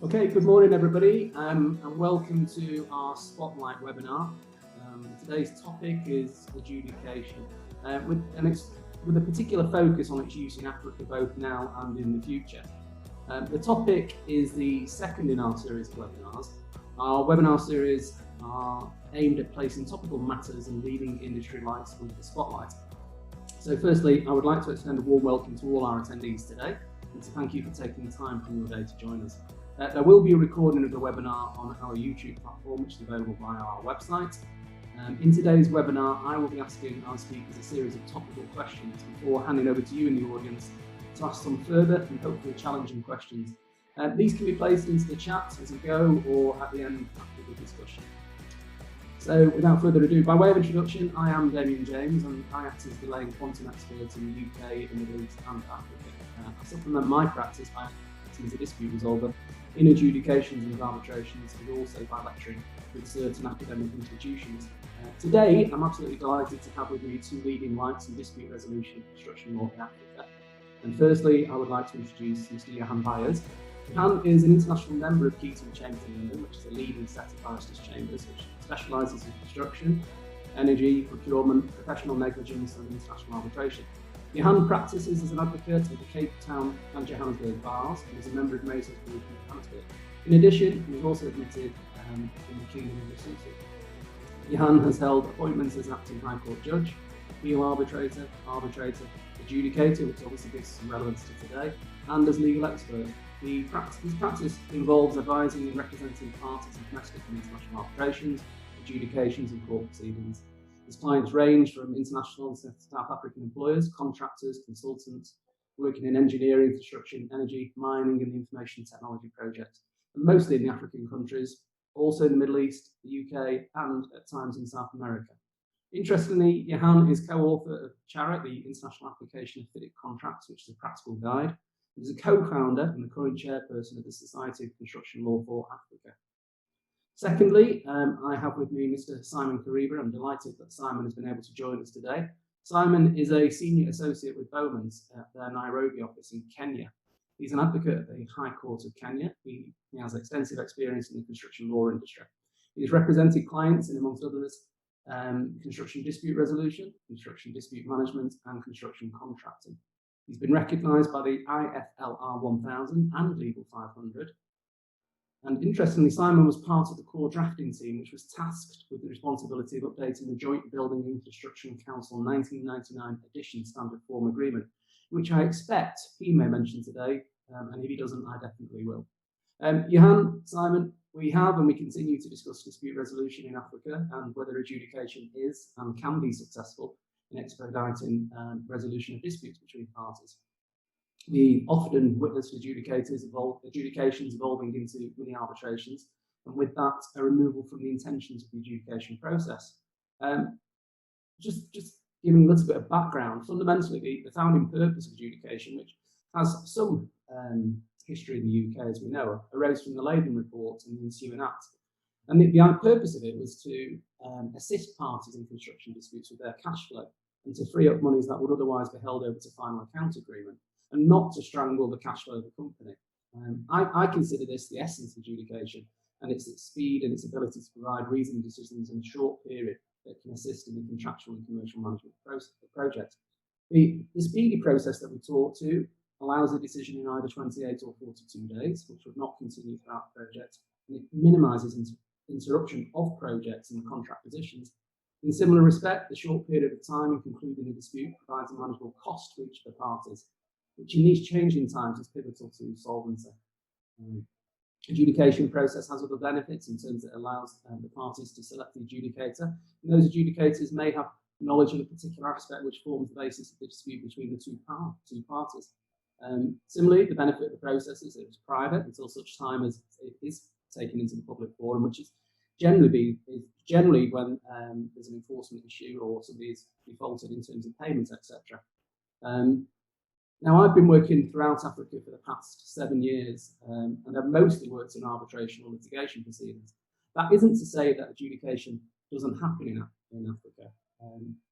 Okay, good morning everybody, and welcome to our Spotlight webinar. Today's topic is adjudication, with a particular focus on its use in Africa both now and in the future. The topic is the second in our series of webinars. Our webinar series are aimed at placing topical matters and leading industry lights under the spotlight. So firstly, I would like to extend a warm welcome to all our attendees today, and to thank you for taking the time from your day to join us. There will be a recording of the webinar on our YouTube platform, which is available via our website. In today's webinar, I will be asking our speakers a series of topical questions before handing over to you in the audience to ask some further and hopefully challenging questions. These can be placed into the chat as we go or at the end after the discussion. So without further ado, by way of introduction, I am Damian James and I act as the delay and quantum expert in the UK, the Middle East and Africa. I supplement my practice by acting as a dispute resolver in adjudications and arbitrations, and also by lecturing with certain academic institutions. Today, I'm absolutely delighted to have with me two leading lights in dispute resolution and construction law in Africa. And firstly, I would like to introduce Mr. Johan Beyers. Johan is an international member of Keating Chambers in London, which is a leading set of barristers' chambers, which specialises in construction, energy, procurement, professional negligence and international arbitration. Johan practices as an advocate at the Cape Town and Johannesburg bars and is a member of Mason's Group in Johannesburg. In addition, he was also admitted in the Kingdom of JBCC. Johan has held appointments as acting High Court judge, appeal arbitrator, adjudicator, which obviously gives some relevance to today, and as legal expert. His practice involves advising and representing parties in domestic and international arbitrations, adjudications and court proceedings. His clients range from international and South African employers, contractors, consultants, working in engineering, construction, energy, mining and the information technology projects, and mostly in the African countries, also in the Middle East, the UK and at times in South America. Interestingly, Johan is co-author of CHARIT, the International Application of FIDIC Contracts, which is a practical guide. He's a co-founder and the current chairperson of the Society of Construction Law for Africa. Secondly, I have with me Mr. Simon Kiriba. I'm delighted that Simon has been able to join us today. Simon is a senior associate with Bowmans at their Nairobi office in Kenya. He's an advocate at the High Court of Kenya. He has extensive experience in the construction law industry. He's represented clients in, amongst others, construction dispute resolution, construction dispute management, and construction contracting. He's been recognised by the IFLR 1000 and Legal 500. And interestingly, Simon was part of the core drafting team, which was tasked with the responsibility of updating the Joint Building and Construction Council 1999 edition standard form agreement, which I expect he may mention today, and if he doesn't, I definitely will. Johan, Simon, we have and we continue to discuss dispute resolution in Africa and whether adjudication is and can be successful in expediting resolution of disputes between parties. We often witness adjudications evolving into mini arbitrations, and with that, a removal from the intentions of the adjudication process. Just giving a little bit of background, fundamentally, the founding purpose of adjudication, which has some history in the UK, as we know, arose from the Latham Report and the ensuing Act. And the purpose of it was to assist parties in construction disputes with their cash flow and to free up monies that would otherwise be held over to final account agreement, and not to strangle the cash flow of the company. I consider this the essence of adjudication, and it's its speed and its ability to provide reasoned decisions in a short period that can assist in the contractual and commercial management process of the project. The speedy process that we talk to allows a decision in either 28 or 42 days, which would not continue throughout the project, and it minimises interruption of projects and contract positions. In similar respect, the short period of time in concluding a dispute provides a manageable cost to each of the parties, which in these changing times is pivotal to solvency. Adjudication process has other benefits in terms that it allows the parties to select the adjudicator, and those adjudicators may have knowledge of a particular aspect which forms the basis of the dispute between the two parties. Similarly, the benefit of the process is that it's private until such time as it is taken into the public forum, which is generally when there's an enforcement issue or somebody is defaulted in terms of payments, etc. Now, I've been working throughout Africa for the past 7 years, and I've mostly worked in arbitration or litigation proceedings. That isn't to say that adjudication doesn't happen in Africa,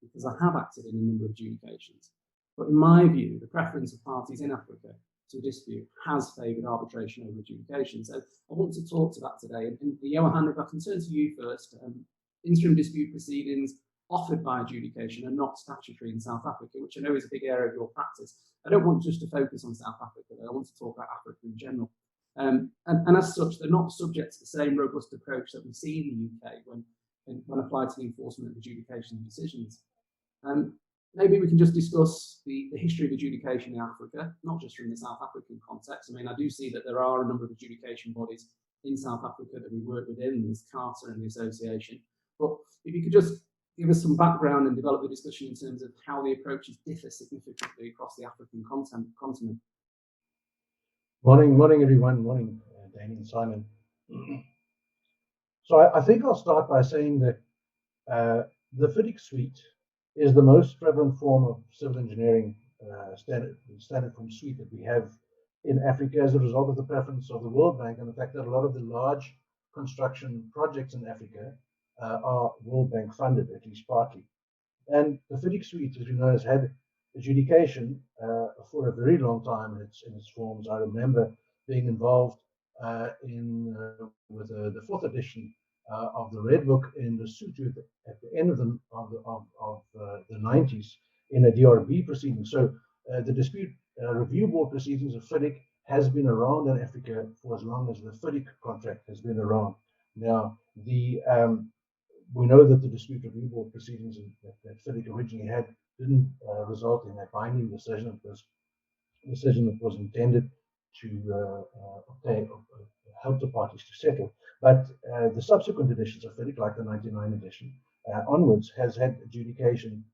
because I have acted in a number of adjudications. But in my view, the preference of parties in Africa to a dispute has favoured arbitration over adjudication. So I want to talk to that today. And Johan, if I can turn to you first, interim dispute proceedings offered by adjudication are not statutory in South Africa, which I know is a big area of your practice. I don't want just to focus on South Africa, though. I want to talk about Africa in general. And as such, they're not subject to the same robust approach that we see in the UK when applied to the enforcement of adjudication decisions. Maybe we can just discuss the history of adjudication in Africa, not just from the South African context. I mean, I do see that there are a number of adjudication bodies in South Africa that we work within. There's Carter and the association. But if you could just give us some background and develop the discussion in terms of how the approaches differ significantly across the African continent. Morning, everyone. Morning, Damian and Simon. So I think I'll start by saying that the FIDIC suite is the most prevalent form of civil engineering standard form suite that we have in Africa as a result of the preference of the World Bank and the fact that a lot of the large construction projects in Africa are World Bank funded, at least partly. And the FIDIC suite, as you know, has had adjudication for a very long time in its forms. I remember being involved with the fourth edition of the Red Book in Lesotho at the end of the 90s in a DRB proceeding. So the dispute review board proceedings of FIDIC has been around in Africa for as long as the FIDIC contract has been around. Now, we know that the dispute review board proceedings that FIDIC originally had didn't result in a binding decision. It was a decision that was intended to help the parties to settle. But the subsequent editions of FIDIC, like the 99 edition onwards, has had adjudication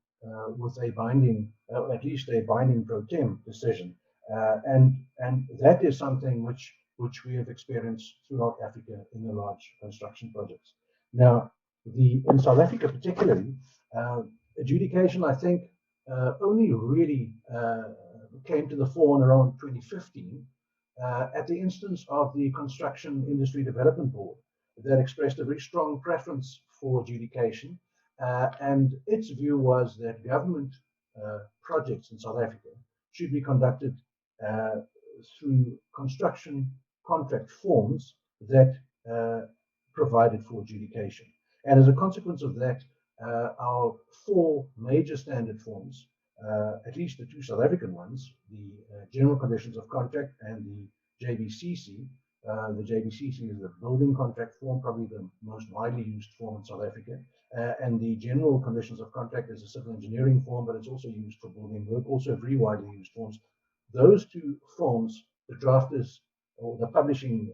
with a binding, at least a binding pro tem decision. And that is something which we have experienced throughout Africa in the large construction projects. Now, in South Africa particularly, adjudication, I think, only really came to the fore in around 2015 at the instance of the Construction Industry Development Board that expressed a very strong preference for adjudication. And its view was that government projects in South Africa should be conducted through construction contract forms that provided for adjudication. And as a consequence of that, our four major standard forms, at least the two South African ones, the General Conditions of Contract and the JBCC. The JBCC is the building contract form, probably the most widely used form in South Africa. And the General Conditions of Contract is a civil engineering form, but it's also used for building work, also very widely used forms. Those two forms, the drafters or the publishing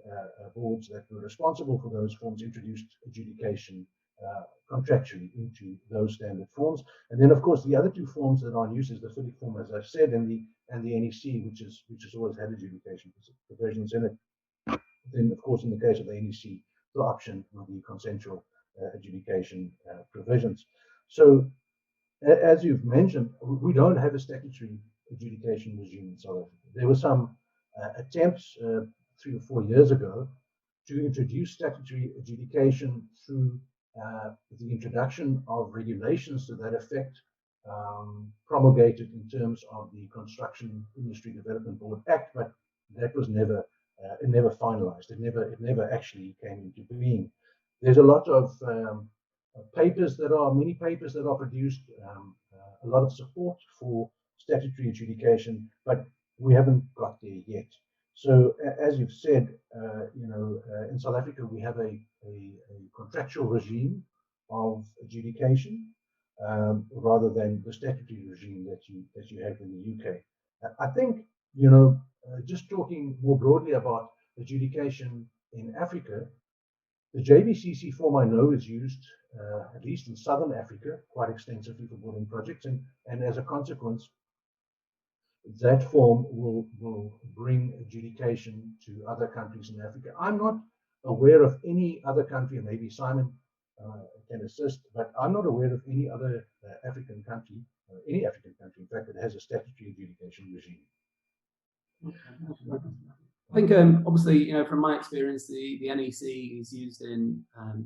boards that were responsible for those forms introduced adjudication contractually into those standard forms. And then, of course, the other two forms that are in use is the FIDIC form, as I've said, and the NEC, which has always had adjudication provisions in it. Then, of course, in the case of the NEC, the option with the consensual adjudication provisions. So, as you've mentioned, we don't have a statutory adjudication regime in South Africa. There were some attempts 3 or 4 years ago to introduce statutory adjudication through the introduction of regulations to that effect, promulgated in terms of the Construction Industry Development Board Act, but that was never finalized. It never actually came into being. There's a lot of many papers that are produced, a lot of support for statutory adjudication, but we haven't got there yet. So, as you've said, in South Africa we have a contractual regime of adjudication rather than the statutory regime that you have in the UK. I think, just talking more broadly about adjudication in Africa, the JBCC form I know is used at least in Southern Africa quite extensively for building projects, and as a consequence, that form will bring adjudication to other countries in Africa. I'm not aware of any other country, and maybe Simon can assist, but I'm not aware of any other African country, any African country, in fact, that has a statutory adjudication regime. I think, obviously, from my experience, the NEC is used in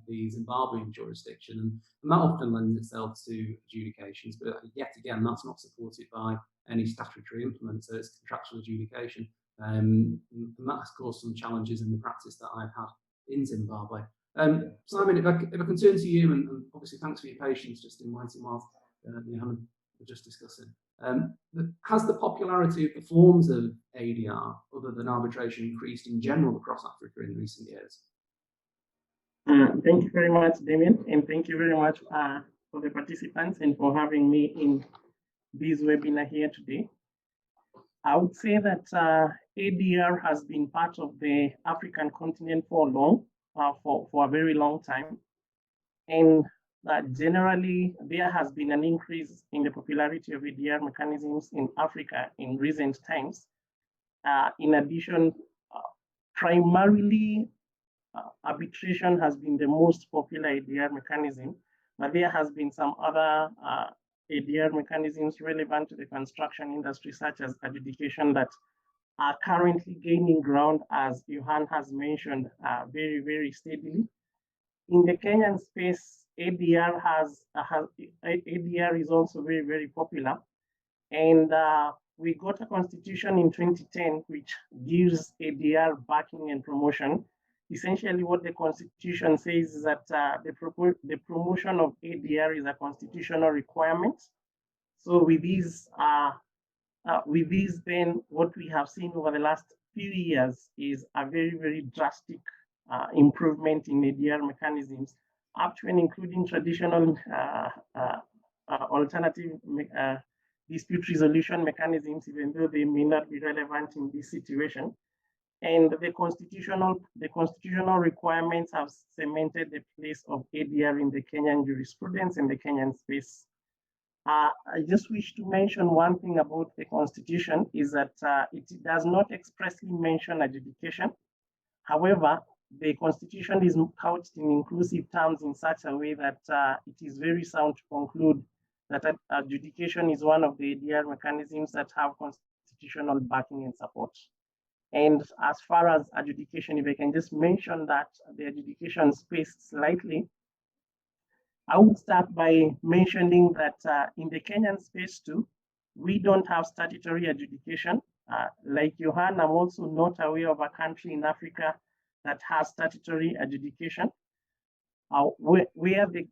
the Zimbabwean jurisdiction, and that often lends itself to adjudications, but yet again, that's not supported by any statutory implement, so it's contractual adjudication. and that has caused some challenges in the practice that I've had in Zimbabwe. Simon, if I can turn to you, and obviously thanks for your patience just in waiting while Johan was just discussing. Has the popularity of the forms of ADR, other than arbitration, increased in general across Africa in recent years? Thank you very much, Damian, and thank you very much for the participants and for having me in this webinar here today. I would say that ADR has been part of the African continent for a very long time, and generally there has been an increase in the popularity of ADR mechanisms in Africa in recent times. In addition, primarily arbitration has been the most popular ADR mechanism, but there has been some other ADR mechanisms relevant to the construction industry, such as adjudication, that are currently gaining ground, as Johan has mentioned, very, very steadily. In the Kenyan space, ADR is also very, very popular. And we got a constitution in 2010, which gives ADR backing and promotion. Essentially, what the constitution says is that the promotion of ADR is a constitutional requirement. So with these, then what we have seen over the last few years is a very, very drastic improvement in ADR mechanisms, up to and including traditional alternative dispute resolution mechanisms, even though they may not be relevant in this situation. And the constitutional requirements have cemented the place of ADR in the Kenyan jurisprudence and the Kenyan space. I just wish to mention one thing about the constitution is that it does not expressly mention adjudication. However, the constitution is couched in inclusive terms in such a way that it is very sound to conclude that adjudication is one of the ADR mechanisms that have constitutional backing and support. And as far as adjudication, if I can just mention that the adjudication space slightly, I would start by mentioning that in the Kenyan space too, we don't have statutory adjudication. Like Johan, I'm also not aware of a country in Africa that has statutory adjudication. Where the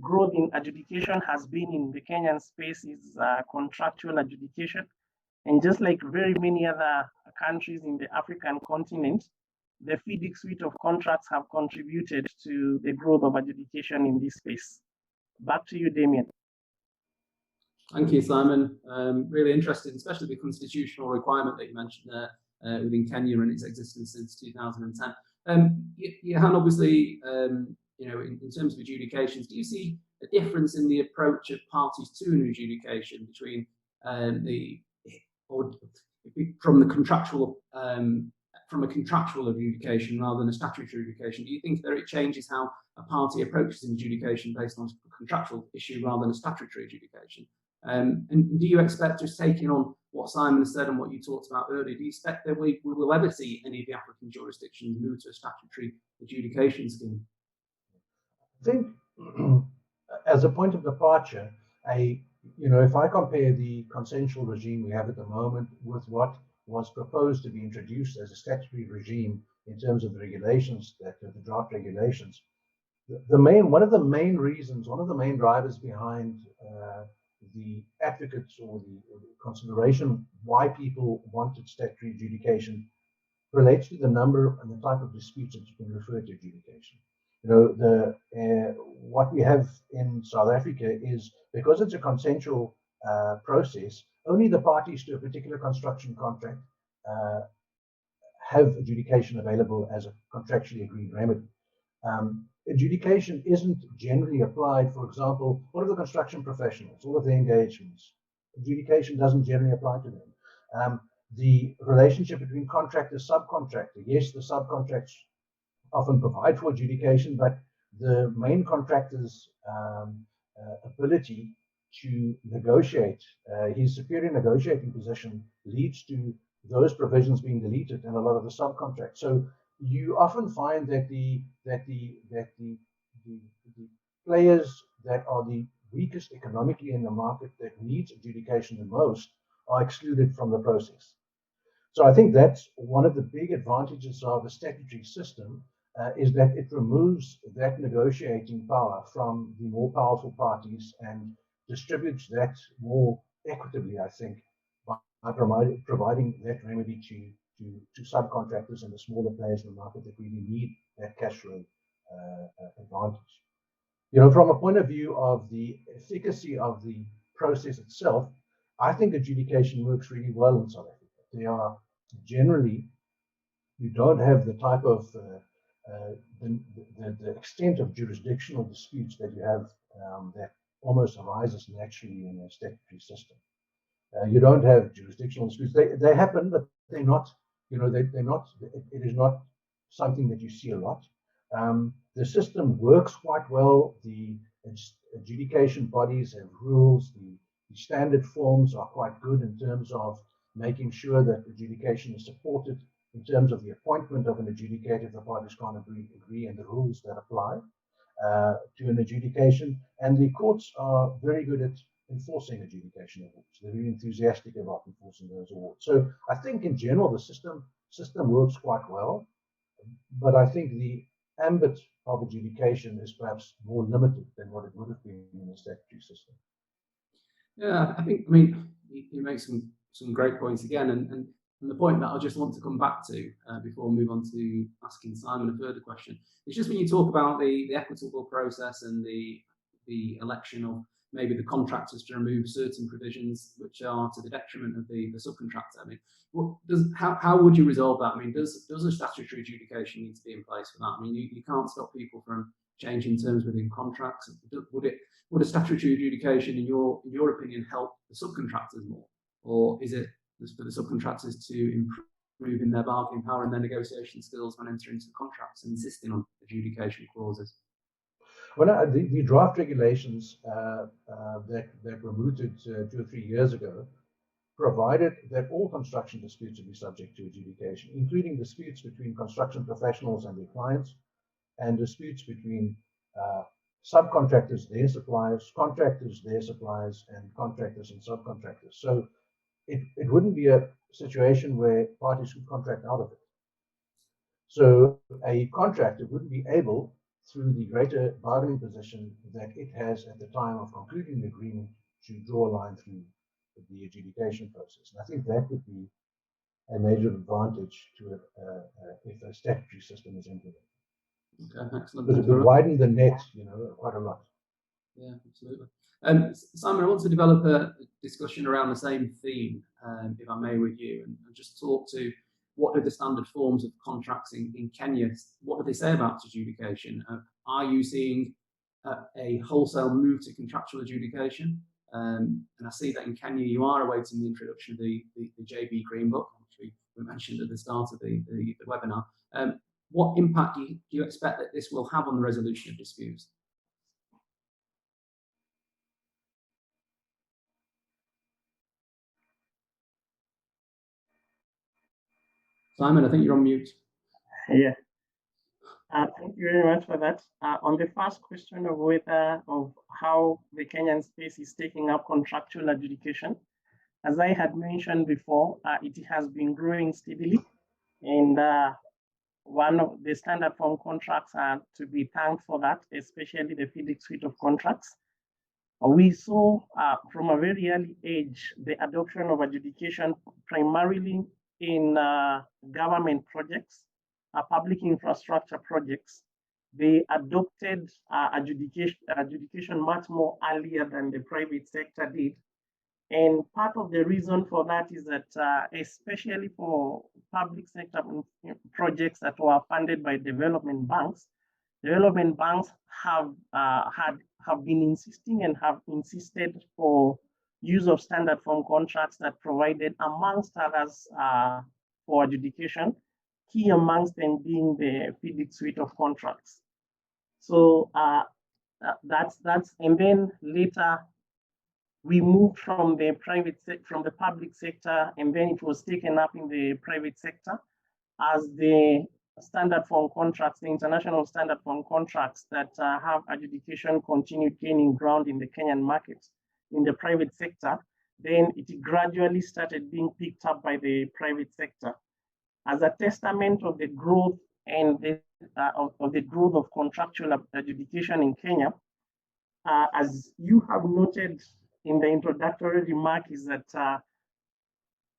growth in adjudication has been in the Kenyan space is contractual adjudication. And just like very many other countries in the African continent, the FIDIC suite of contracts have contributed to the growth of adjudication in this space. Back to you, Damian. Thank you, Simon. Really interesting, especially the constitutional requirement that you mentioned there within Kenya and its existence since 2010. Johan, obviously, in terms of adjudications, do you see a difference in the approach of parties to an adjudication between from a contractual adjudication rather than a statutory adjudication? Do you think that it changes how a party approaches an adjudication based on a contractual issue rather than a statutory adjudication? And do you expect, just taking on what Simon said and what you talked about earlier, do you expect that we will ever see any of the African jurisdictions move to a statutory adjudication scheme? I think as a point of departure, if I compare the consensual regime we have at the moment with what was proposed to be introduced as a statutory regime in terms of the regulations, the draft regulations, one of the main drivers behind the advocates or the consideration why people wanted statutory adjudication relates to the number and the type of disputes that you can refer to adjudication. What we have in South Africa is, because it's a consensual process, only the parties to a particular construction contract have adjudication available as a contractually agreed remedy. Adjudication isn't generally applied. For example, all of the construction professionals, all of their engagements, adjudication doesn't generally apply to them. The relationship between contractor and subcontractor, yes, the subcontracts often provide for adjudication, but the main contractor's ability to negotiate, his superior negotiating position, leads to those provisions being deleted in a lot of the subcontracts. So you often find that the players that are the weakest economically in the market, that needs adjudication the most, are excluded from the process. So I think that's one of the big advantages of a statutory system, is that it removes that negotiating power from the more powerful parties and distributes that more equitably, I think, by providing that remedy to subcontractors and the smaller players in the market that really need that cash flow advantage. You know, from a point of view of the efficacy of the process itself, I think adjudication works really well in South Africa. They are generally, you don't have the type of the extent of jurisdictional disputes that you have that almost arises naturally in a statutory system. You don't have jurisdictional disputes. They happen, but they're not. You know, they're not. It is not something that you see a lot. The system works quite well. The adjudication bodies have rules. The standard forms are quite good in terms of making sure that adjudication is supported in terms of the appointment of an adjudicator if the parties can't agree and the rules that apply to an adjudication. And the courts are very good at enforcing adjudication awards. They're very enthusiastic about enforcing those awards. So I think in general the system works quite well, but I think the ambit of adjudication is perhaps more limited than what it would have been in the statutory system. Yeah, I mean, you make some great points again, and the point that I just want to come back to before we move on to asking Simon a further question, it's just when you talk about the equitable process and the election of maybe the contractors to remove certain provisions which are to the detriment of the subcontractor. I mean, how would you resolve that? I mean, does a statutory adjudication need to be in place for that? I mean, you can't stop people from changing terms within contracts. Would a statutory adjudication, in your opinion, help the subcontractors more, or is it for the subcontractors to improve in their bargaining power and their negotiation skills when entering into contracts and insisting on adjudication clauses? Well, the draft regulations that were mooted 2 or 3 years ago provided that all construction disputes would be subject to adjudication, including disputes between construction professionals and their clients, and disputes between subcontractors, their suppliers, contractors, their suppliers, and contractors and subcontractors. So it wouldn't be a situation where parties could contract out of it. So a contractor wouldn't be able, through the greater bargaining position that it has at the time of concluding the agreement, to draw a line through the adjudication process. And I think that would be a major advantage to it if a statutory system is implemented. Okay, excellent. Because it would widen the net, you know, quite a lot. Yeah, absolutely. Simon, I want to develop a discussion around the same theme, if I may, with you, and just talk to what are the standard forms of contracts in Kenya? What do they say about adjudication? Are you seeing a wholesale move to contractual adjudication? And I see that in Kenya you are awaiting the introduction of the JB Green Book, which we mentioned at the start of the webinar. What impact do you expect that this will have on the resolution of disputes? Simon, I think you're on mute. Yeah. Thank you very much for that. On the first question of how the Kenyan space is taking up contractual adjudication, as I had mentioned before, it has been growing steadily, and one of the standard form contracts are to be thanked for that, especially the FIDIC suite of contracts. We saw from a very early age the adoption of adjudication primarily in government projects, public infrastructure projects. They adopted adjudication much more earlier than the private sector did. And part of the reason for that is that, especially for public sector projects that were funded by development banks have been insisting and have insisted for use of standard form contracts that provided, amongst others, for adjudication, key amongst them being the FIDIC suite of contracts. So that's and then later we moved from the public sector, and then it was taken up in the private sector as the standard form contracts, the international standard form contracts that have adjudication continued gaining ground in the Kenyan market. In the private sector, then it gradually started being picked up by the private sector. As a testament of the growth and of the growth of contractual adjudication in Kenya, as you have noted in the introductory remark, is that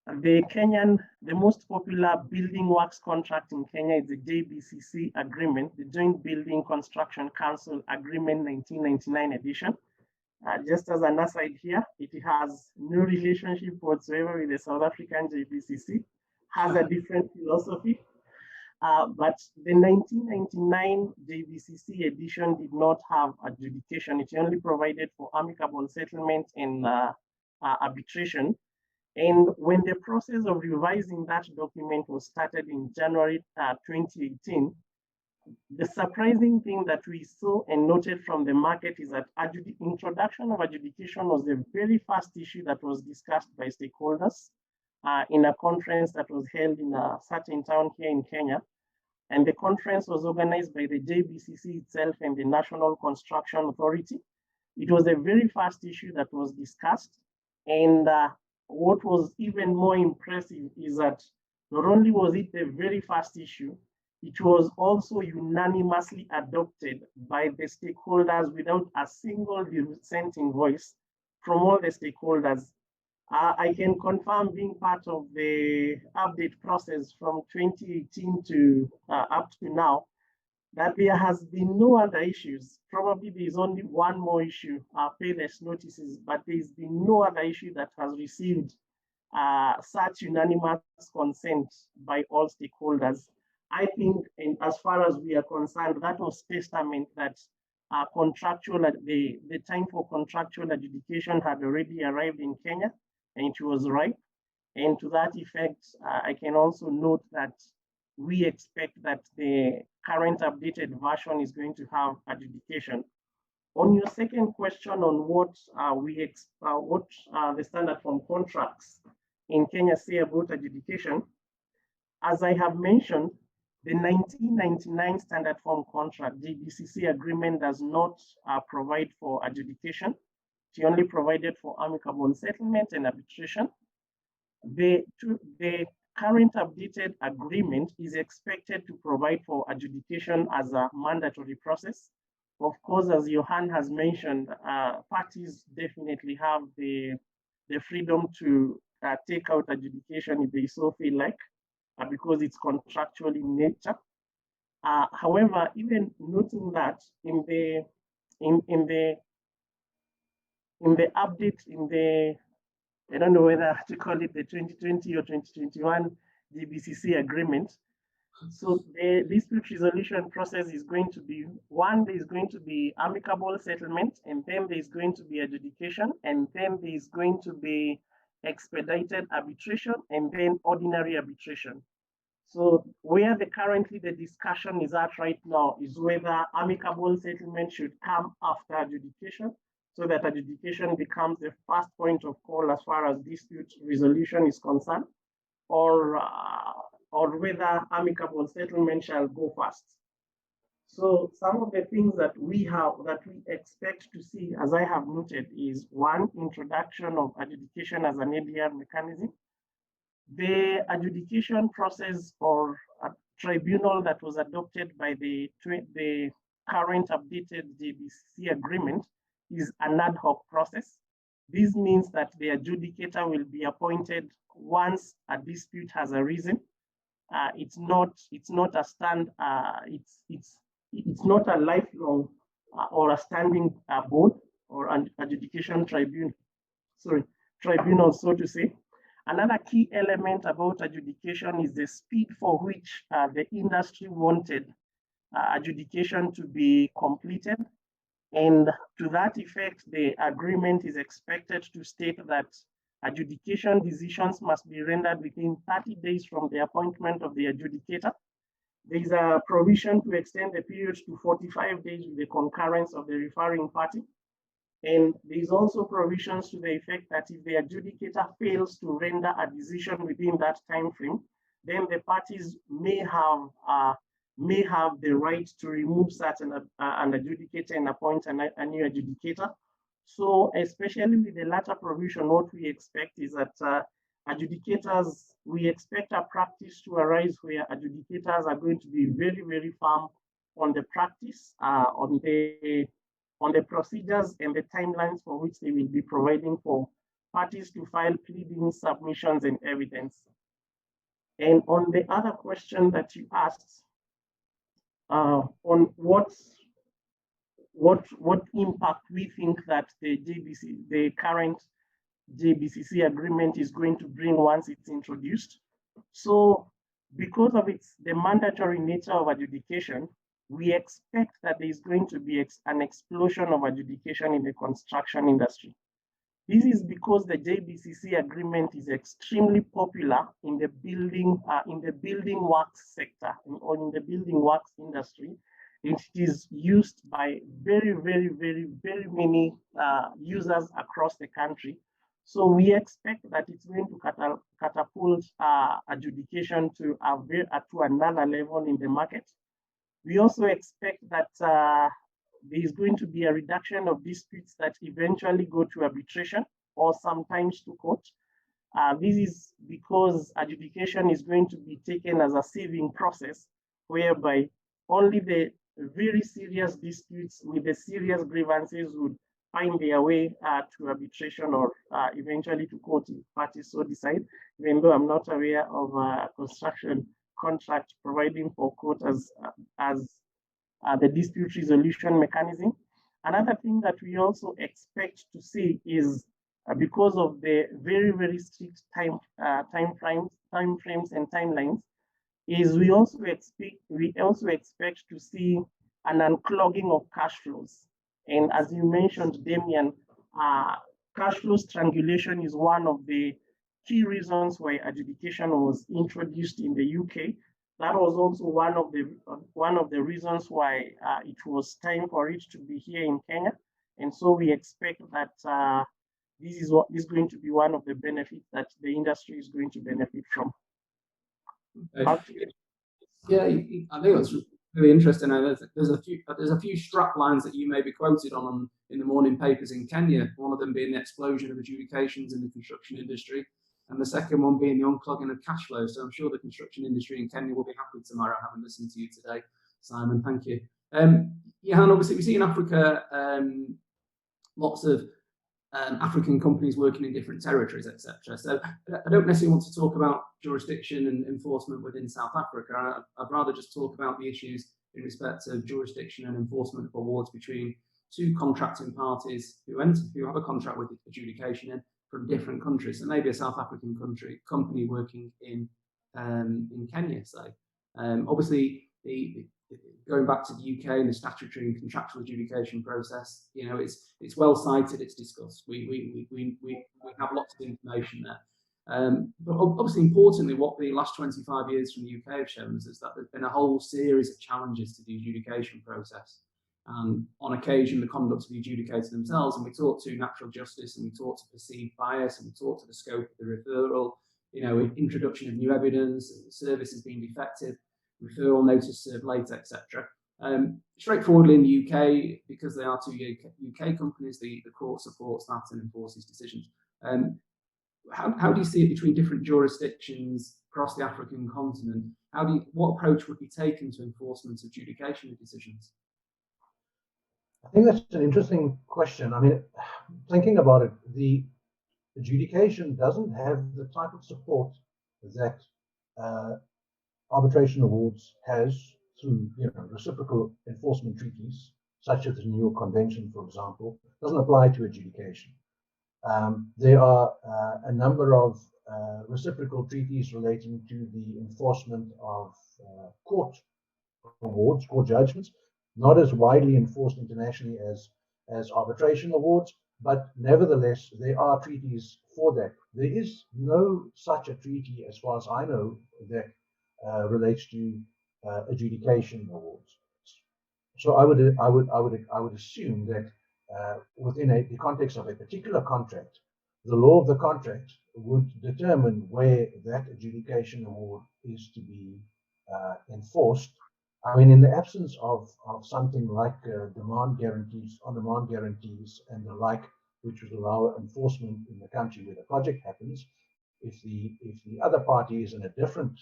the most popular building works contract in Kenya is the JBCC agreement, the Joint Building Construction Council Agreement 1999 edition. Just as an aside here, it has no relationship whatsoever with the South African JBCC, has a different philosophy. But the 1999 JBCC edition did not have adjudication. It only provided for amicable settlement and arbitration. And when the process of revising that document was started in January 2018, the surprising thing that we saw and noted from the market is that introduction of adjudication was the very first issue that was discussed by stakeholders in a conference that was held in a certain town here in Kenya. And the conference was organized by the JBCC itself and the National Construction Authority. It was the very first issue that was discussed. And what was even more impressive is that not only was it the very first issue, it was also unanimously adopted by the stakeholders without a single dissenting voice from all the stakeholders. I can confirm, being part of the update process from 2018 to up to now, that there has been no other issues. Probably there's only one more issue, payless notices, but there's been no other issue that has received such unanimous consent by all stakeholders. I think, and as far as we are concerned, that was testament that the time for contractual adjudication had already arrived in Kenya, and it was ripe. And to that effect, I can also note that we expect that the current updated version is going to have adjudication. On your second question on what the standard form contracts in Kenya say about adjudication, as I have mentioned, the 1999 standard form contract, JBCC agreement, does not provide for adjudication. It only provided for amicable settlement and arbitration. The current updated agreement is expected to provide for adjudication as a mandatory process. Of course, as Johan has mentioned, parties definitely have the freedom to take out adjudication if they so feel like, because it's contractual in nature. However, even noting that in the update, I don't know whether to call it the 2020 or 2021 JBCC agreement. So the dispute resolution process is going to be, one, there's going to be amicable settlement, and then there's going to be adjudication, and then there's going to be expedited arbitration, and then ordinary arbitration. So where currently the discussion is at right now is whether amicable settlement should come after adjudication, so that adjudication becomes the first point of call as far as dispute resolution is concerned, or whether amicable settlement shall go first. So some of the things that we expect to see, as I have noted, is one, introduction of adjudication as an ADR mechanism. The adjudication process or tribunal that was adopted by the current updated JBCC agreement is an ad hoc process. This means that the adjudicator will be appointed once a dispute has arisen. It's not a lifelong or a standing board or an adjudication tribunal, so to say. Another key element about adjudication is the speed for which the industry wanted adjudication to be completed. And to that effect, the agreement is expected to state that adjudication decisions must be rendered within 30 days from the appointment of the adjudicator. There is a provision to extend the period to 45 days with the concurrence of the referring party. And there is also provisions to the effect that if the adjudicator fails to render a decision within that time frame, then the parties may have the right to remove such an adjudicator and appoint a new adjudicator, So especially with the latter provision, what we expect is that adjudicators, we expect a practice to arise where adjudicators are going to be very, very firm on the practice, on the procedures and the timelines for which they will be providing for parties to file pleadings, submissions, and evidence. And on the other question that you asked, on what impact we think that the current JBCC agreement is going to bring once it's introduced. So because of the mandatory nature of adjudication, we expect that there is going to be an explosion of adjudication in the construction industry. This is because the JBCC agreement is extremely popular in the building works sector or in the building works industry. It is used by very, very, very, very many users across the country. So we expect that it's going to catapult adjudication to another level in the market. We also expect that there is going to be a reduction of disputes that eventually go to arbitration or sometimes to court. This is because adjudication is going to be taken as a saving process, whereby only the very serious disputes with the serious grievances would find their way to arbitration or eventually to court if parties so decide, even though I'm not aware of a construction contract providing for court as the dispute resolution mechanism. Another thing that we also expect to see is because of the very, very strict time frames and timelines, is we also expect to see an unclogging of cash flows. And as you mentioned, Damian, cash flow strangulation is one of the key reasons why adjudication was introduced in the UK. That was also one of the reasons why it was time for it to be here in Kenya. And so we expect that this is going to be one of the benefits that the industry is going to benefit from. Yeah, I think that's really interesting. There's a few strap lines that you may be quoted on in the morning papers in Kenya. One of them being the explosion of adjudications in the construction industry, and the second one being the unclogging of cash flow. So I'm sure the construction industry in Kenya will be happy tomorrow, having listened to you today, Simon. Thank you. Johan, obviously we see in Africa lots of African companies working in different territories, etc. So I don't necessarily want to talk about jurisdiction and enforcement within South Africa. I'd rather just talk about the issues in respect of jurisdiction and enforcement of awards between two contracting parties who have a contract with adjudication from different countries. So maybe a South African company working in Kenya, say. Obviously, going back to the UK and the statutory and contractual adjudication process, it's well cited, it's discussed. We have lots of information there. But obviously, importantly, what the last 25 years from the UK have shown us is that there's been a whole series of challenges to the adjudication process. On occasion, the conduct of the adjudicator themselves, and we talk to natural justice, and we talk to perceived bias, and we talk to the scope of the referral, introduction of new evidence, services being defective, referral notice served late, etc. Straightforwardly in the UK, because they are two UK companies, the court supports that and enforces decisions. How do you see it between different jurisdictions across the African continent? What approach would be taken to enforcement of adjudication of decisions? I think that's an interesting question. I mean, thinking about it, the adjudication doesn't have the type of support that arbitration awards has through reciprocal enforcement treaties, such as the New York Convention, for example, doesn't apply to adjudication. There are a number of reciprocal treaties relating to the enforcement of court awards, court judgments, not as widely enforced internationally as arbitration awards, but nevertheless, there are treaties for that. There is no such a treaty, as far as I know, that relates to adjudication awards. So I would assume that within the context of a particular contract, the law of the contract would determine where that adjudication award is to be enforced I mean, in the absence of something like demand guarantees, on-demand guarantees and the like, which would allow enforcement in the country where the project happens, if the other party is in a different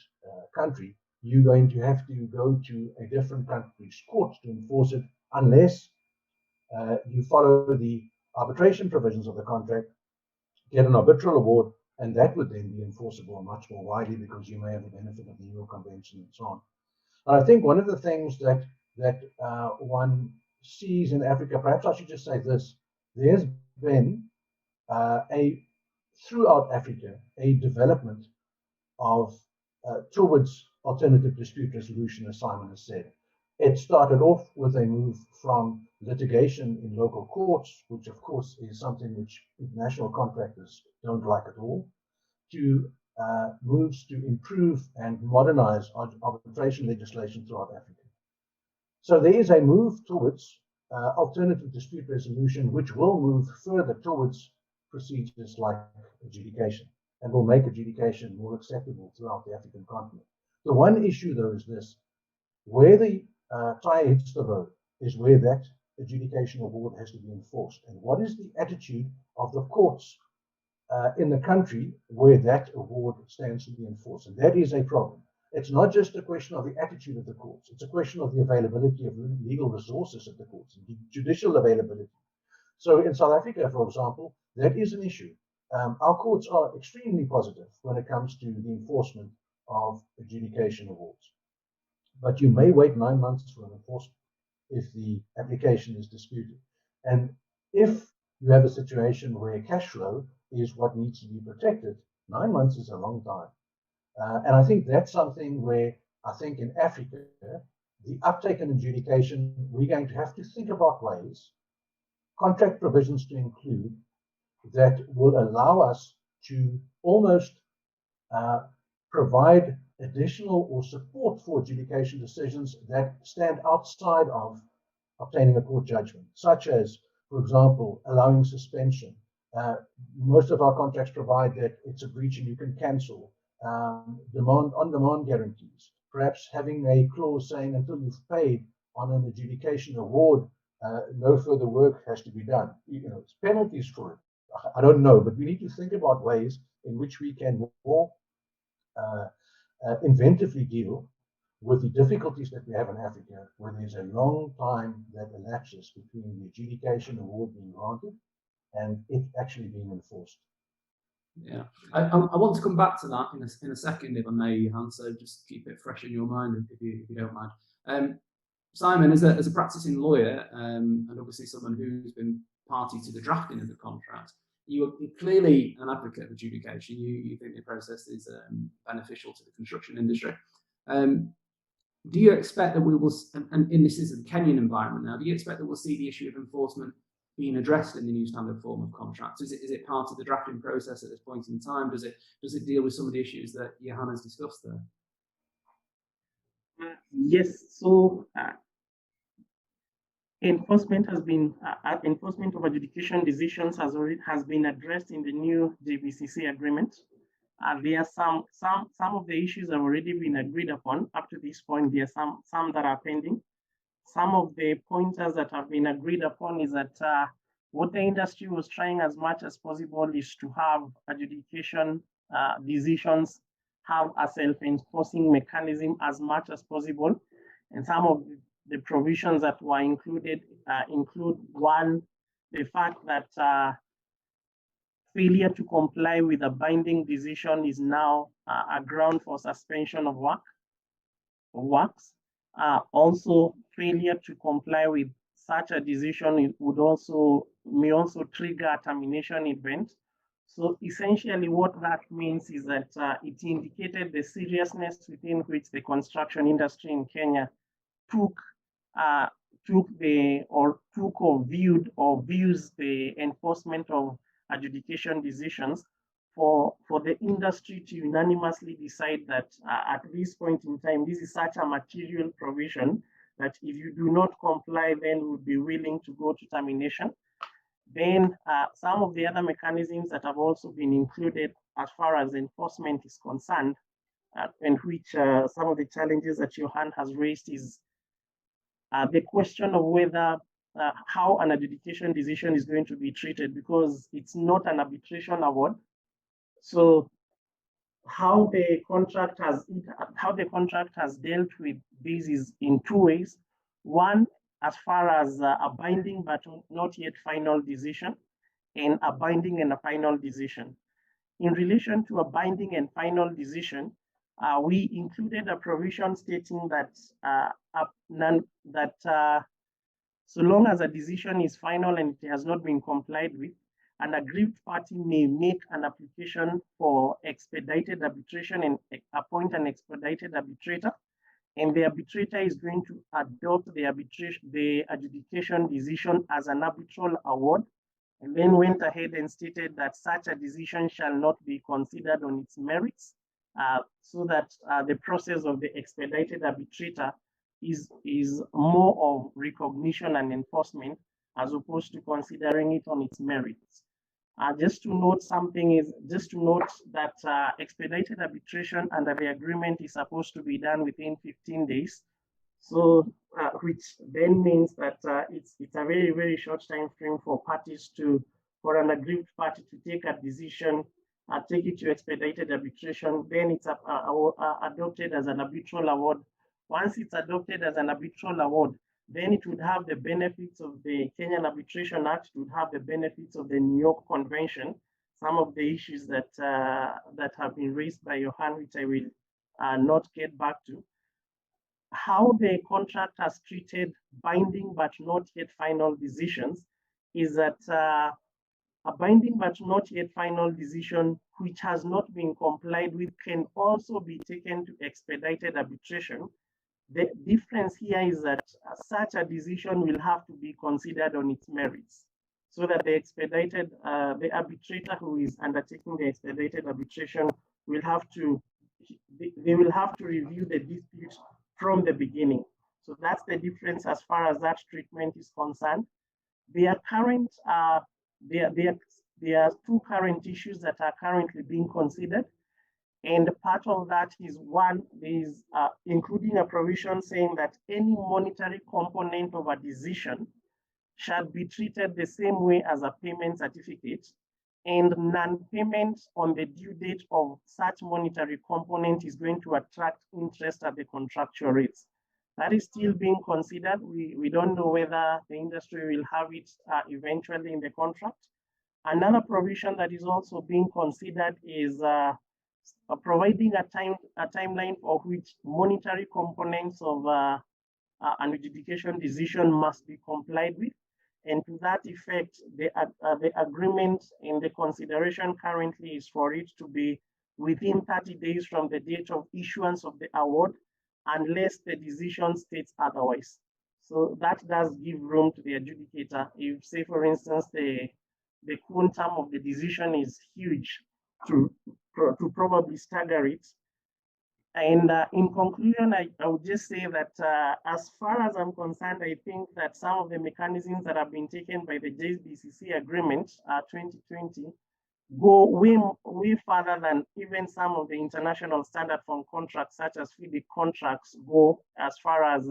country, you're going to have to go to a different country's court to enforce it, unless you follow the arbitration provisions of the contract, get an arbitral award, and that would then be enforceable much more widely because you may have the benefit of the New York Convention and so on. And I think one of the things that one sees in Africa, perhaps I should just say this: there's been throughout Africa a development of towards alternative dispute resolution, as Simon has said. It started off with a move from litigation in local courts, which of course is something which international contractors don't like at all, to moves to improve and modernize arbitration legislation throughout Africa. So there is a move towards alternative dispute resolution, which will move further towards procedures like adjudication and will make adjudication more acceptable throughout the African continent. The one issue, though, is this: where the tire hits the road is where that adjudication award has to be enforced. And what is the attitude of the courts in the country where that award stands to be enforced? And that is a problem. It's not just a question of the attitude of the courts. It's a question of the availability of legal resources at the courts, and judicial availability. So in South Africa, for example, that is an issue. Our courts are extremely positive when it comes to the enforcement of adjudication awards. But you may wait 9 months for an enforcement if the application is disputed. And if you have a situation where cash flow is what needs to be protected, 9 months is a long time. And I think that's something where I think in Africa, the uptake in adjudication, we're going to have to think about ways, contract provisions to include, that will allow us to almost provide additional or support for adjudication decisions that stand outside of obtaining a court judgment, such as, for example, allowing suspension. Most of our contracts provide that it's a breach and you can cancel. On-demand guarantees, perhaps having a clause saying until you've paid on an adjudication award, no further work has to be done. It's penalties for it. I don't know, but we need to think about ways in which we can more inventively deal with the difficulties that we have in Africa, where there's a long time that elapses between the adjudication award being granted and it actually being enforced. Yeah, I want to come back to that in a second, if I may, Johan, so just keep it fresh in your mind if you don't mind. Simon, as a practicing lawyer, and obviously someone who's been party to the drafting of the contract, you're clearly an advocate of adjudication. You think the process is beneficial to the construction industry. Do you expect that we will, and this is a Kenyan environment now, do you expect that we'll see the issue of enforcement being addressed in the new standard form of contracts? Is it part of the drafting process at this point in time? Does it deal with some of the issues that Johan has discussed there? Yes. So enforcement of adjudication decisions has been addressed in the new JBCC agreement. There are some of the issues have already been agreed upon up to this point. There are some that are pending. Some of the pointers that have been agreed upon is that what the industry was trying as much as possible is to have adjudication decisions have a self-enforcing mechanism as much as possible. And some of the provisions that were included include, one, the fact that failure to comply with a binding decision is now a ground for suspension of works. Also, failure to comply with such a decision may also trigger a termination event. So essentially what that means is that it indicated the seriousness within which the construction industry in Kenya views the enforcement of adjudication decisions, for the industry to unanimously decide that at this point in time, this is such a material provision that if you do not comply, then would be willing to go to termination. Then some of the other mechanisms that have also been included as far as enforcement is concerned, and which some of the challenges that Johan has raised is the question of whether how an adjudication decision is going to be treated, because it's not an arbitration award. So how the contract has dealt with this is in two ways. One, as far as a binding but not yet final decision, and a binding and a final decision. In relation to a binding and final decision, we included a provision stating that so long as a decision is final and it has not been complied with, an aggrieved party may make an application for expedited arbitration and appoint an expedited arbitrator, and the arbitrator is going to adopt the adjudication decision as an arbitral award, and then went ahead and stated that such a decision shall not be considered on its merits, so that the process of the expedited arbitrator is more of recognition and enforcement as opposed to considering it on its merits. Just to note that expedited arbitration under the agreement is supposed to be done within 15 days. So, which then means that it's a very, very short time frame for an aggrieved party to take a decision, take it to expedited arbitration, then it's adopted as an arbitral award. Once it's adopted as an arbitral award, then it would have the benefits of the Kenyan Arbitration Act, it would have the benefits of the New York Convention, some of the issues that have been raised by Johan, which I will not get back to. How the contract has treated binding but not yet final decisions is that a binding but not yet final decision which has not been complied with can also be taken to expedited arbitration. The difference here is that such a decision will have to be considered on its merits, so that the arbitrator who is undertaking the expedited arbitration will have to review the dispute from the beginning. So that's the difference as far as that treatment is concerned. There are two current issues that are currently being considered. And part of that is including a provision saying that any monetary component of a decision shall be treated the same way as a payment certificate, and non-payment on the due date of such monetary component is going to attract interest at the contractual rates. That is still being considered. We don't know whether the industry will have it eventually in the contract. Another provision that is also being considered is providing a timeline for which monetary components of an adjudication decision must be complied with. And to that effect, the agreement in the consideration currently is for it to be within 30 days from the date of issuance of the award, unless the decision states otherwise. So that does give room to the adjudicator. If, say, for instance, the quantum of the decision is huge, to probably stagger it. And in conclusion, I would just say that as far as I'm concerned, I think that some of the mechanisms that have been taken by the JBCC agreement 2020 go way further than even some of the international standard from contracts, such as FIDIC contracts, go as far as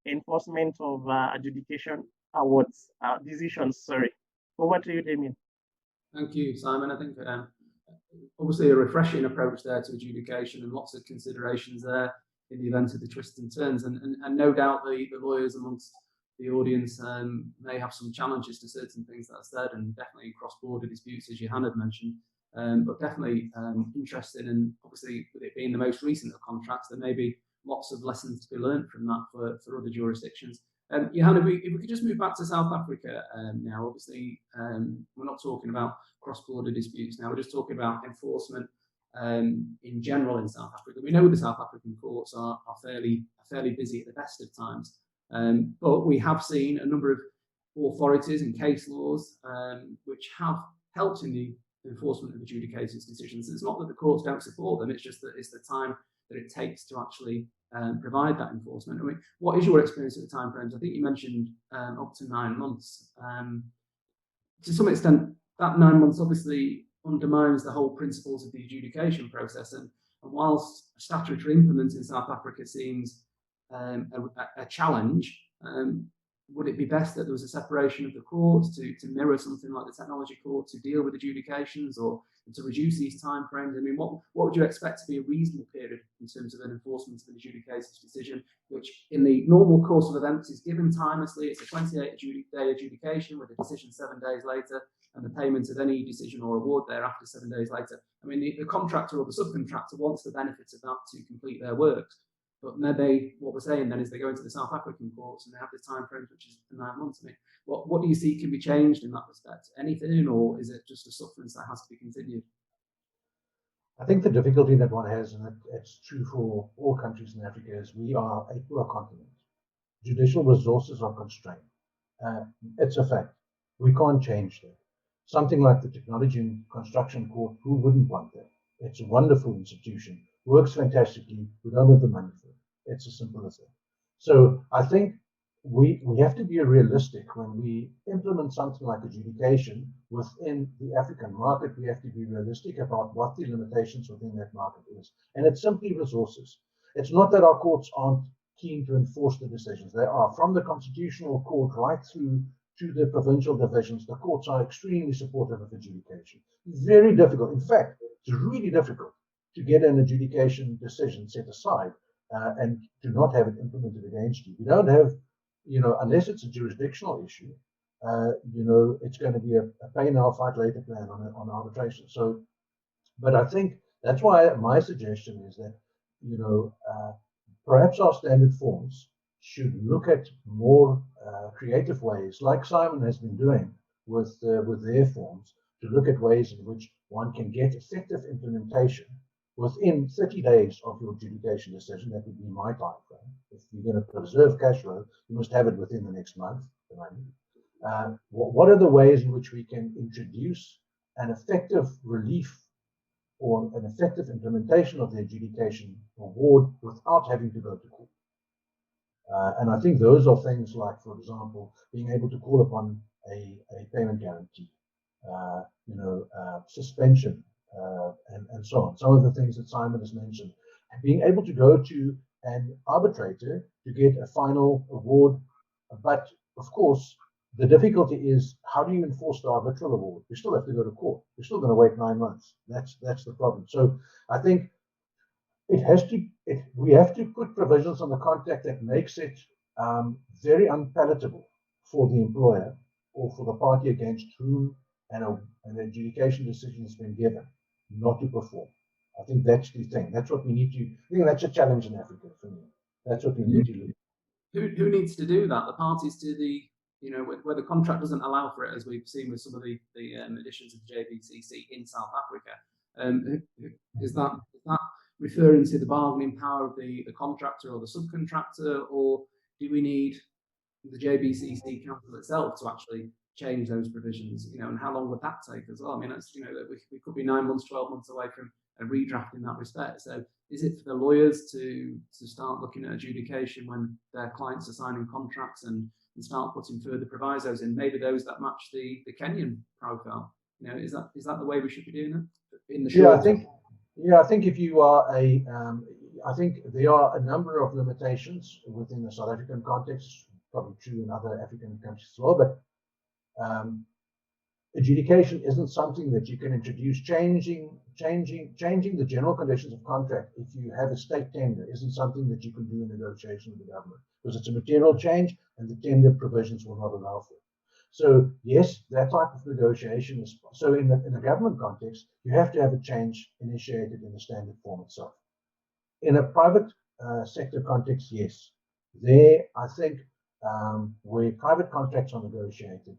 enforcement of adjudication awards, decisions, sorry. Over to you, Damian. Thank you, Simon. I think obviously a refreshing approach there to adjudication and lots of considerations there in the event of the twists and turns. And no doubt the lawyers amongst the audience may have some challenges to certain things that are said, and definitely cross-border disputes, as Johan had mentioned. But definitely interesting, and obviously with it being the most recent of contracts, there may be lots of lessons to be learned from that for other jurisdictions. Johan, if we could just move back to South Africa now. Obviously, we're not talking about cross-border disputes now. We're just talking about enforcement in general in South Africa. We know the South African courts are fairly busy at the best of times, but we have seen a number of authorities and case laws which have helped in the enforcement of adjudicators' decisions. It's not that the courts don't support them; it's just that it's the time that it takes to actually provide that enforcement. I mean, what is your experience at the time frames? I think you mentioned up to 9 months. To some extent, that 9 months obviously undermines the whole principles of the adjudication process. And whilst statutory implement in South Africa seems a challenge, Would it be best that there was a separation of the courts to mirror something like the technology court to deal with adjudications, or to reduce these timeframes? I mean, what would you expect to be a reasonable period in terms of an enforcement of an adjudicator's decision, which in the normal course of events is given timelessly? It's a 28-day adjudication with a decision 7 days later, and the payment of any decision or award thereafter 7 days later. I mean, the contractor or the subcontractor wants the benefits of that to complete their works. But maybe what we're saying then is they go into the South African courts and they have this time frame, which is 9 months. I mean, what do you see can be changed in that respect? Anything, or is it just a sufferance that has to be continued? I think the difficulty that one has, and it's true for all countries in Africa, is we are a poor continent. Judicial resources are constrained. It's a fact. We can't change that. Something like the Technology and Construction Court, who wouldn't want that? It's a wonderful institution, works fantastically. We don't have the money for it. It's as simple as that. So I think we have to be realistic when we implement something like adjudication within the African market. We have to be realistic about what the limitations within that market is. And it's simply resources. It's not that our courts aren't keen to enforce the decisions. They are. From the Constitutional Court right through to the provincial divisions, the courts are extremely supportive of adjudication. Very difficult. In fact, it's really difficult to get an adjudication decision set aside and to not have it implemented against you. You don't have, unless it's a jurisdictional issue, it's going to be a pay now, fight later plan on arbitration. So, but I think that's why my suggestion is that, perhaps our standard forms should look at more creative ways, like Simon has been doing with their forms, to look at ways in which one can get effective implementation within 30 days of your adjudication decision. That would be my time frame. If you're going to preserve cash flow, you must have it within the next month. What are the ways in which we can introduce an effective relief or an effective implementation of the adjudication award without having to go to court? And I think those are things like, for example, being able to call upon a payment guarantee, suspension, and so on. Some of the things that Simon has mentioned, and being able to go to an arbitrator to get a final award. But of course, the difficulty is, how do you enforce the arbitral award? You still have to go to court. You're still going to wait 9 months. That's the problem. So I think we have to put provisions on the contract that makes it very unpalatable for the employer or for the party against whom an adjudication decision has been given not to perform. I think that's the thing. That's what we need to. I think that's a challenge in Africa for me. That's what we need to do. Who needs to do that? The parties to the, where the contract doesn't allow for it, as we've seen with some of the additions of the JBCC in South Africa. Is that referring to the bargaining power of the contractor or the subcontractor, or do we need the JBCC Council itself to actually change those provisions? And how long would that take as well? I mean, that's, we could be 9 months, 12 months away from a redraft in that respect. So is it for the lawyers to start looking at adjudication when their clients are signing contracts and start putting further provisos in, maybe those that match the Kenyan profile? Is that the way we should be doing it in the short term? I think if you are I think there are a number of limitations within the South African context, probably true in other African countries as well, but adjudication isn't something that you can introduce. Changing the general conditions of contract if you have a state tender isn't something that you can do in negotiation with the government, because it's a material change and the tender provisions will not allow for it. So yes, that type of negotiation is so in a government context, you have to have a change initiated in the standard form itself. In a private sector context, yes. There, I think, where private contracts are negotiated,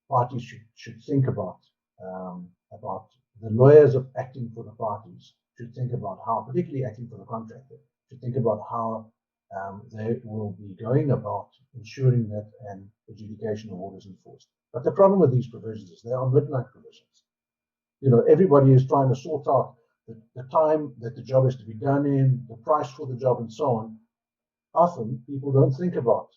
parties should think about the lawyers of acting for the parties should think about how, particularly acting for the contractor, should think about how they will be going about ensuring that an adjudication award is enforced. But the problem with these provisions is they are midnight provisions. Everybody is trying to sort out the time that the job is to be done in, the price for the job, and so on. Often people don't think about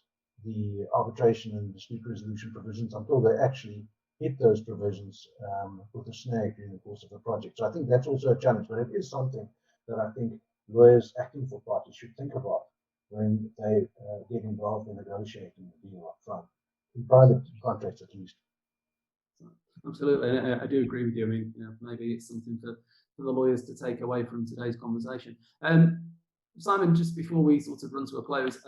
the arbitration and dispute resolution provisions until they actually hit those provisions with a snag during the course of the project. So I think that's also a challenge, but it is something that I think lawyers acting for parties should think about when they get involved in negotiating the deal up front, in private contracts at least. Absolutely, I do agree with you. I mean, maybe it's something for the lawyers to take away from today's conversation. Simon, just before we sort of run to a close,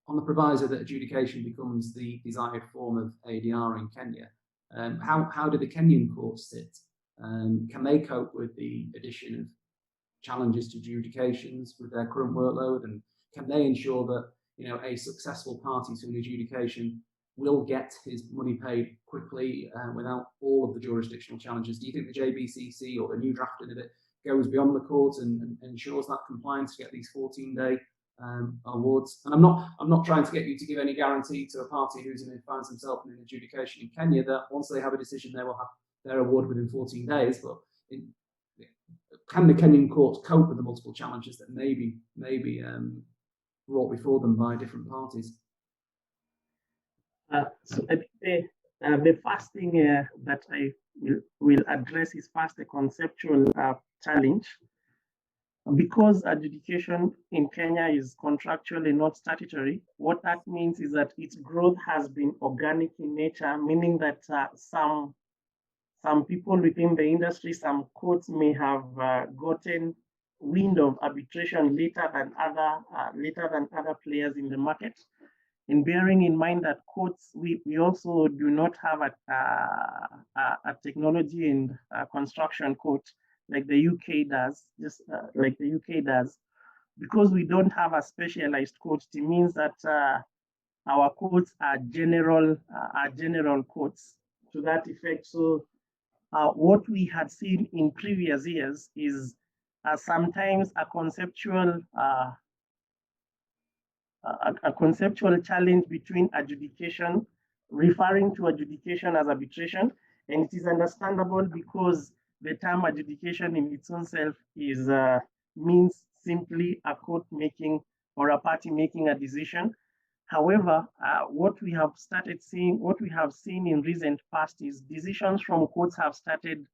on the proviso that adjudication becomes the desired form of ADR in Kenya, how do the Kenyan courts sit? Can they cope with the addition of challenges to adjudications with their current workload, and can they ensure that a successful party to an adjudication will get his money paid quickly without all of the jurisdictional challenges? Do you think the JBCC or the new drafting of it goes beyond the court and ensures that compliance to get these 14-day awards? And I'm not trying to get you to give any guarantee to a party who's finds himself in an adjudication in Kenya that once they have a decision they will have their award within 14 days. But can the Kenyan courts cope with the multiple challenges that may be brought before them by different parties? So I think the first thing that I will address is first the conceptual challenge. Because adjudication in Kenya is contractually not statutory, what that means is that its growth has been organic in nature, meaning that some people within the industry, some courts may have gotten wind of arbitration later than other players in the market. And bearing in mind that courts, we also do not have a technology and construction court like the UK does, because we don't have a specialized court. It means that our courts are general courts to that effect. So what we had seen in previous years is sometimes a conceptual challenge between adjudication, referring to adjudication as arbitration, and it is understandable because the term adjudication in its own self means simply a court making or a party making a decision. However, what we have seen in recent past is decisions from courts have started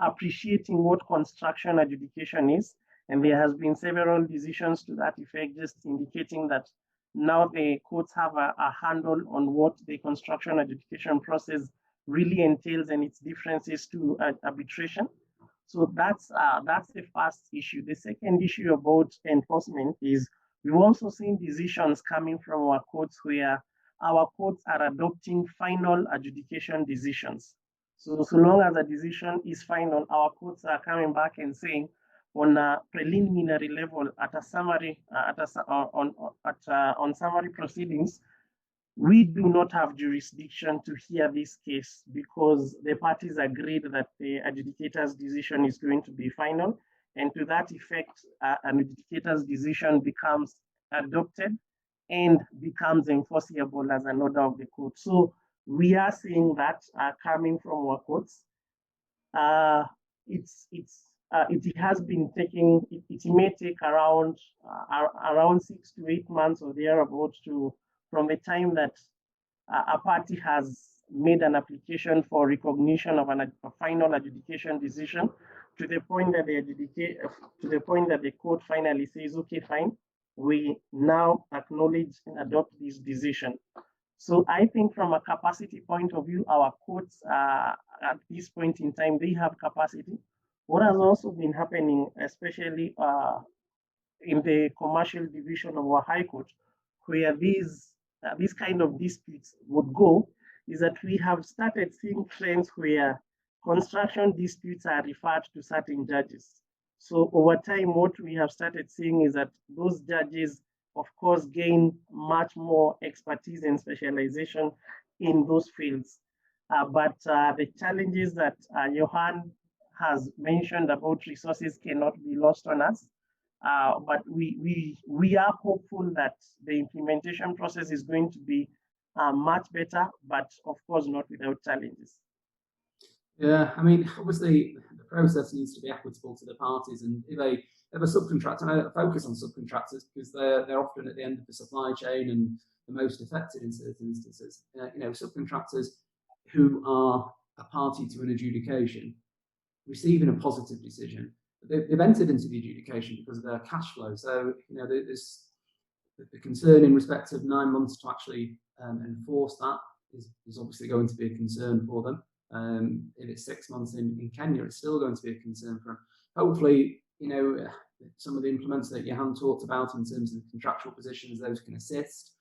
appreciating what construction adjudication is. And there has been several decisions to that effect, just indicating that now the courts have a handle on what the construction adjudication process really entails and its differences to arbitration. So that's the first issue. The second issue about enforcement is we've also seen decisions coming from our courts where our courts are adopting final adjudication decisions. So long as a decision is final, our courts are coming back and saying, on a preliminary level, at a summary, on summary proceedings, we do not have jurisdiction to hear this case because the parties agreed that the adjudicator's decision is going to be final, and to that effect, an adjudicator's decision becomes adopted and becomes enforceable as an order of the court. So we are seeing that coming from our courts. It has been taking, it may take around 6 to 8 months or thereabouts from the time that a party has made an application for recognition of a final adjudication decision to the point that the court finally says, okay, fine, we now acknowledge and adopt this decision. So I think from a capacity point of view, our courts at this point in time, they have capacity. What has also been happening, especially in the commercial division of our High Court, where these kind of disputes would go, is that we have started seeing trends where construction disputes are referred to certain judges. So over time, what we have started seeing is that those judges, of course, gain much more expertise and specialization in those fields. But the challenges that Johan has mentioned about resources cannot be lost on us. But we are hopeful that the implementation process is going to be much better, but of course not without challenges. Yeah, I mean, obviously the process needs to be equitable to the parties, and if a subcontractor, and I focus on subcontractors because they're often at the end of the supply chain and the most affected in certain instances. Subcontractors who are a party to an adjudication receiving a positive decision, they've entered into the adjudication because of their cash flow. So, you know, there's the concern in respect of 9 months to actually enforce that is obviously going to be a concern for them. If it's 6 months in Kenya, it's still going to be a concern for them. Hopefully, you know, some of the implements that Johan talked about in terms of the contractual positions, those can assist.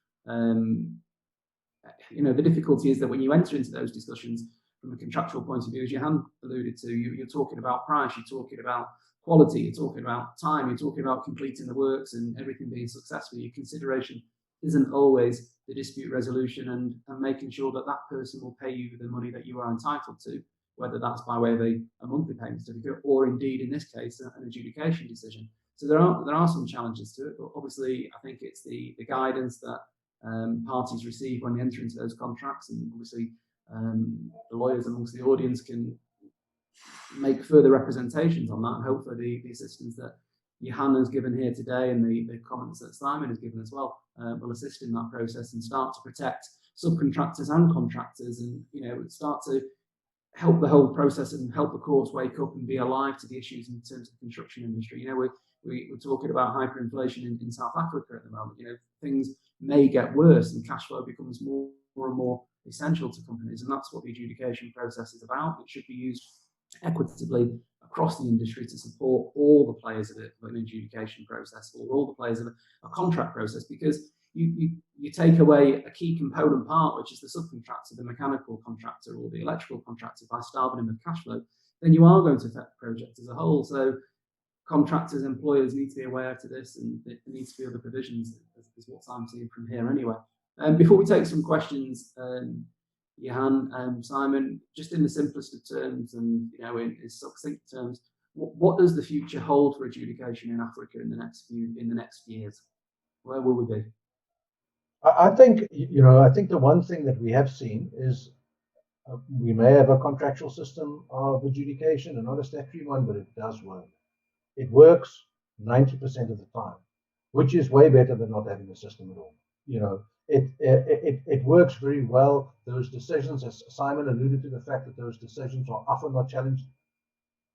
You know, the difficulty is that when you enter into those discussions from a contractual point of view, as Johan alluded to, you're talking about price, you're talking about quality, you're talking about time, you're talking about completing the works and everything being successful. Your consideration isn't always the dispute resolution and making sure that that person will pay you the money that you are entitled to, whether that's by way of a monthly payment certificate or indeed in this case an adjudication decision. So there are some challenges to it, but obviously I think it's the guidance that parties receive when they enter into those contracts, and obviously the lawyers amongst the audience can make further representations on that, and hopefully the assistance that Johan has given here today and the comments that Simon has given as well will assist in that process and start to protect subcontractors and contractors, and you know, start to help the whole process and help the courts wake up and be alive to the issues in terms of the construction industry. You know, we're talking about hyperinflation in South Africa at the moment. You know, things may get worse and cash flow becomes more and more essential to companies, and that's what the adjudication process is about. It should be used equitably across the industry to support all the players of an adjudication process, or all the players of a contract process, because you take away a key component part, which is the subcontractor, the mechanical contractor or the electrical contractor, by starving them of cash flow, then you are going to affect the project as a whole. So contractors, employers need to be aware to this, and there needs to be other provisions, is what I'm seeing from here anyway. Before we take some questions, Johan, Simon, just in the simplest of terms and you know in succinct terms, what does the future hold for adjudication in Africa in the next years? Where will we be? I think, you know, I think the one thing that we have seen is we may have a contractual system of adjudication and not a statutory one, but it does work. It works 90% of the time, which is way better than not having a system at all. You know, it works very well. Those decisions, as Simon alluded to, the fact that those decisions are often not challenged,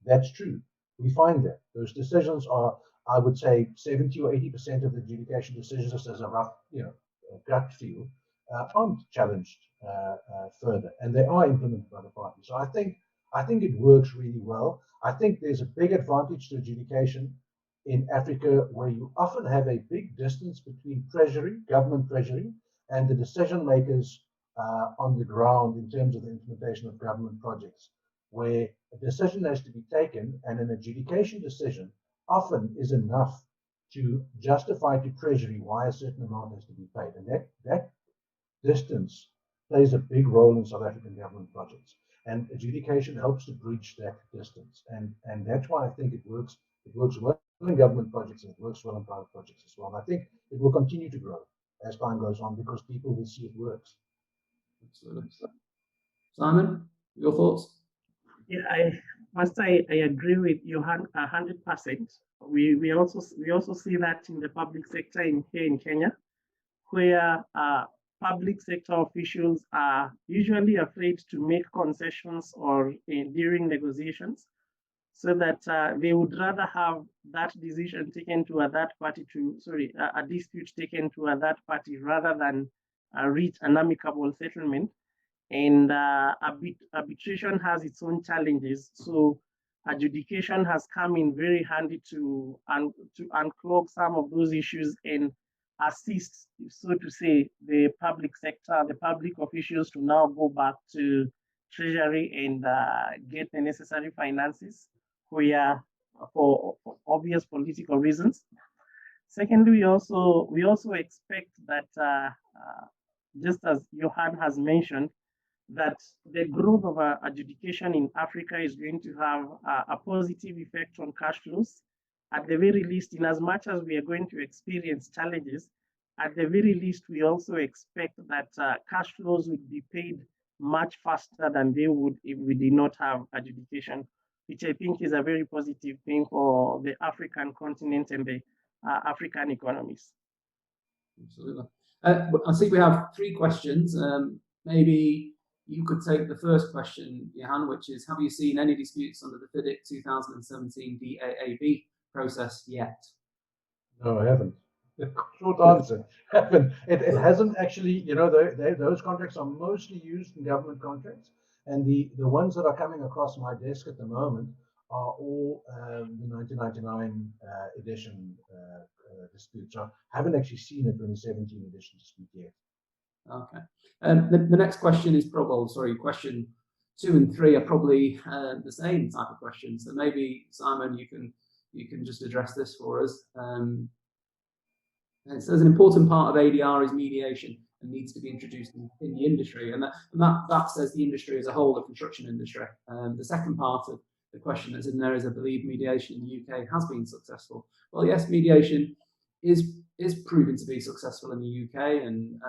that's true. We find that those decisions are, I would say, 70 or 80% of the adjudication decisions, just as a rough, you know, gut feel, aren't challenged further, and they are implemented by the parties. So I think it works really well. I think there's a big advantage to adjudication in Africa, where you often have a big distance between treasury, government treasury, and the decision makers on the ground in terms of the implementation of government projects, where a decision has to be taken, and an adjudication decision often is enough to justify to treasury why a certain amount has to be paid. And that distance plays a big role in South African government projects, and adjudication helps to bridge that distance, and that's why I think it works well in government projects, and it works well in private projects as well. And I think it will continue to grow as time goes on, because people will see it works. Absolutely. Simon, your thoughts? Yeah, I agree with Johan 100%. We also see that in the public sector here in Kenya, where public sector officials are usually afraid to make concessions or during negotiations, so that they would rather have that decision taken to a third party a dispute taken to a third party rather than reach an amicable settlement. And arbitration has its own challenges. So adjudication has come in very handy to unclog some of those issues and assist, so to say, the public sector, the public officials to now go back to treasury and get the necessary finances for obvious political reasons. Secondly, we also expect that, just as Johan has mentioned, that the growth of adjudication in Africa is going to have a positive effect on cash flows. At the very least, in as much as we are going to experience challenges, at the very least, we also expect that cash flows would be paid much faster than they would if we did not have adjudication, which I think is a very positive thing for the African continent and the African economies. Absolutely. I think we have 3 questions. Maybe you could take the first question, Johan, which is, have you seen any disputes under the FIDIC 2017 DAAB process yet? No, I haven't. The short answer, haven't. It hasn't actually, you know, those contracts are mostly used in government contracts, and the ones that are coming across my desk at the moment are all the 1999 edition disputes. So I haven't actually seen a 2017 edition dispute yet. Okay. The next question is probably, question 2 and 3 are probably the same type of questions. So maybe, Simon, you can just address this for us. It says an important part of ADR is mediation and needs to be introduced in the industry, and that says the industry as a whole, the construction industry. The second part of the question that's in there is, I believe mediation in the UK has been successful. Well, yes, mediation is proven to be successful in the UK, and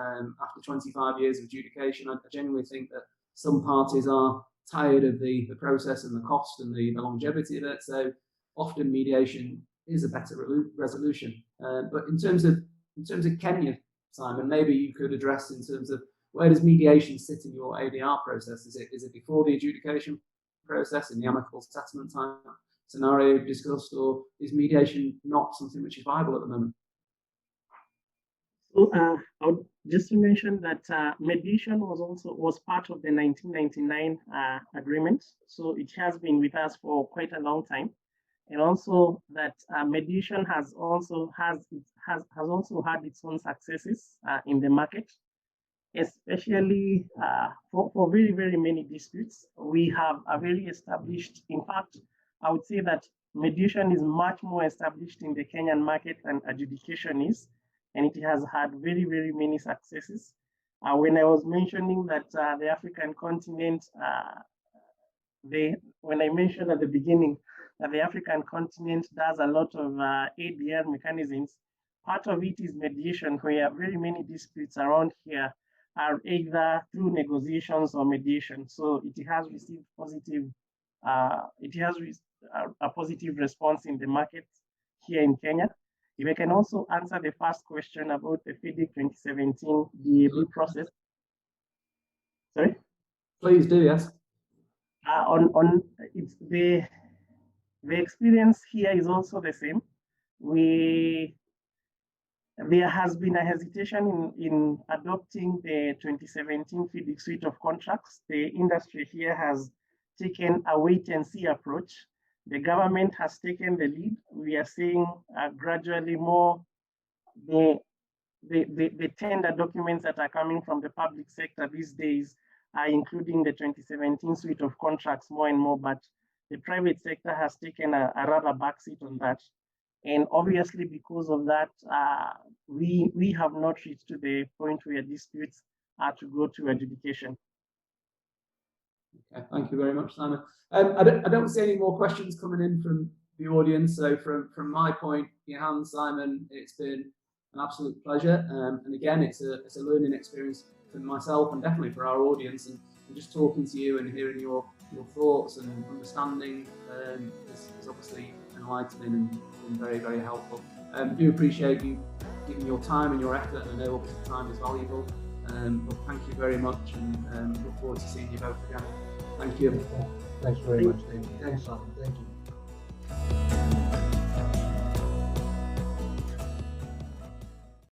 after 25 years of adjudication, I genuinely think that some parties are tired of the process and the cost and the longevity of it. So often mediation is a better resolution. But in terms of Kenya, Simon, maybe you could address in terms of, where does mediation sit in your ADR process? Is it before the adjudication process, in the amicable settlement time scenario discussed, or is mediation not something which is viable at the moment? So I would just to mention that mediation was part of the 1999 agreement. So it has been with us for quite a long time, and also that mediation has also had its own successes in the market, especially for very, very many disputes. We have a very established, in fact, I would say that mediation is much more established in the Kenyan market than adjudication is, and it has had very, very many successes. When I was mentioning that the African continent, when I mentioned at the beginning that the African continent does a lot of ADR mechanisms, part of it is mediation, where very many disputes around here are either through negotiations or mediation. So it has received a positive response in the market here in Kenya. If I can also answer the first question about the FIDIC 2017 DAB process. Sorry? Please do, yes. It's the experience here is also the same. There has been a hesitation in adopting the 2017 FIDIC suite of contracts. The industry here has taken a wait-and-see approach. The government has taken the lead. We are seeing gradually more the tender documents that are coming from the public sector these days are including the 2017 suite of contracts more and more, but the private sector has taken a rather backseat on that. And obviously, because of that, we have not reached to the point where disputes are to go to adjudication. Okay, thank you very much, Simon. I don't see any more questions coming in from the audience. So from my point, Johan, Simon, it's been an absolute pleasure. And again, it's a learning experience for myself and definitely for our audience. And just talking to you and hearing your thoughts and understanding is obviously enlightening and very, very helpful. Do appreciate you giving your time and your effort, and I know obviously time is valuable. But thank you very much, and look forward to seeing you both again. Thank you. Thanks very much, Dave. Thanks, Simon. Thank you.